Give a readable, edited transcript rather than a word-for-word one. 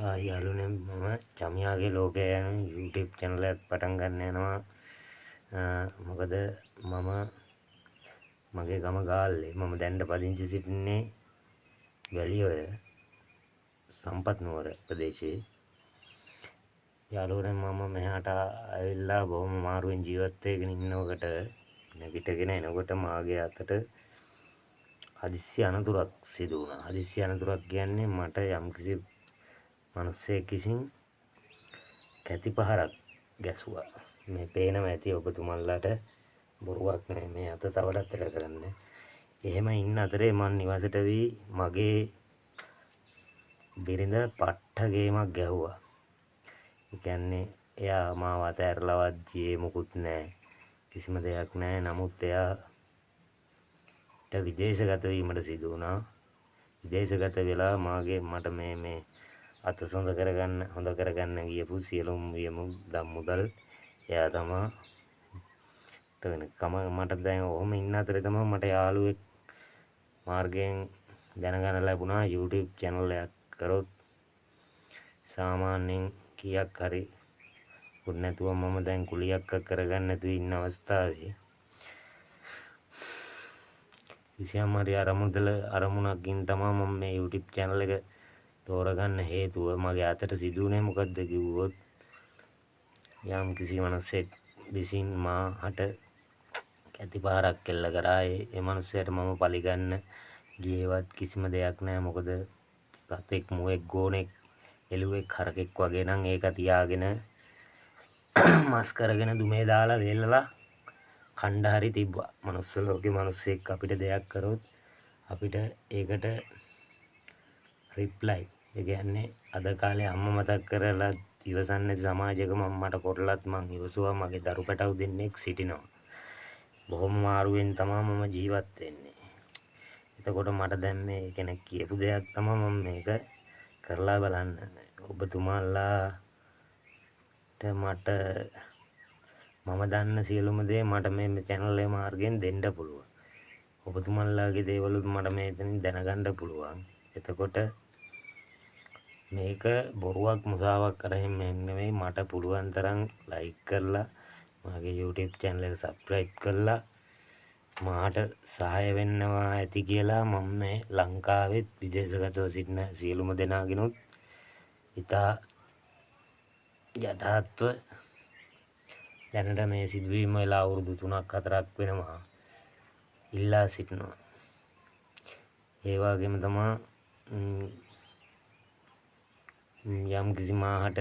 යාළුවනේ මම චමියාගේ ලෝකය යන YouTube channel එකක් පටන් ගන්න යනවා. මොකද මම මගේ ගම ගාල්ලේ මම දැන් පදිංචි සිටින්නේ වැලිඔය සම්පත් නුවර ප්‍රදේශයේ. යාළුවනේ මම මෙහාට ඇවිල්ලා බොහොම අමාරුවෙන් ජීවත් වෙගෙන ඉන්නකොට නැගිටගෙන එනකොට මාගේ අතට හදිස්සි අනතුරක් සිදු වුණා. හදිස්සි අනතුරක් කියන්නේ මට යම්කිසි මිනිස්සෙක් විසින් කැති පහරක් ගැසුවා. මේ පේනවා ඇති ඔබතුමන්ලාට බොරුවක් නෙමෙයි මේ අත තවටත් වැඩ කරන්නේ. එහෙම ඉන්න අතරේ මං නිවසට වී මගේ බිරිඳ පට්ට ගේමක් ගැහුවා. ඒ කියන්නේ එයා මාව අතහැරලවත් ගියේ මුකුත් නැහැ. කිසිම දෙයක් නැහැ. නමුත් එයාට විදේශගත වීමට සිදු වුණා. විදේශගත වෙලා මට මේ අත හොඳ කරගන්න ගියපු සියලුම මුදල් එයා තමා මට දැන් ඔහොම ඉන්න අතරේ තමයි මට යාළුවෙක් මාර්ගයෙන් දැනගන්න ලැබුණා YouTube channel එකක් කරොත් සාමාන්‍යයෙන් කීයක් හරි උත් නැතුව මම දැන් කුලියක් කරගන්න නැතුව ඉන්න අවස්ථාවේ කිසියම් හරි අරමුණකින් තමයි මම මේ YouTube channel එක තෝරගන්න හේතුව. මගේ අතට සිදුුනේ මොකද්ද කිව්වොත් යම් කිසි මිනිසෙක් විසින් මාහට කැති පහරක් කෙල්ල කරා. ඒ මිනිහයාට මම පරිගන්න ගියේවත් කිසිම දෙයක් නැහැ. මොකද සතෙක් මුවෙක් ගෝනෙක් එළුවෙක් හරකෙක් වගේ නම් ඒක තියාගෙන මස් කරගෙන දුමේ දාලා වේලලා කණ්ඩ හරි තිබ්බා. මනුස්ස ලෝකේ මිනිස්සෙක් අපිට දෙයක් කරොත් අපිට ඒකට රිප්ලයි ඒ කියන්නේ අද කාලේ අම්මා මතක් කරලා ඉවසන්නේ සමාජයක මට කොටලත් මං ඉවසුවා. මගේ දරු පැටව් දෙන්නෙක් සිටිනවා. බොහොම මාරුවෙන් තමයි මම ජීවත් වෙන්නේ. එතකොට මට දැන් මේ කෙනෙක් කියපු දෙයක් තමයි මම මේක කරලා බලන්න. ඔබතුමාලාට මම දන්න සියලුම දේ මට මේ channel එක මාර්ගයෙන් දෙන්න පුළුවන්. ඔබතුමන්ලාගේ දේවලුත් මට මෙතනින් දැනගන්න පුළුවන්. එතකොට මේක බොරුවක් මුසාවක් කරහින් නෙමෙයි. මට පුළුවන් තරම් like කරලා මගේ YouTube channel එක subscribe කරලා මාට සහාය වෙන්නවා ඇති කියලා මම මේ ලංකාවෙත් විදේශගතව සිටින සියලුම දෙනාගෙනුත් ඉතා යටහත්ව දැනට මේ සිදුවීම වෙලා අවුරුදු 3ක් 4ක් වෙනවා ඉල්ලා සිටිනවා. ඒ වගේම තමයි යම් කිසි මාහට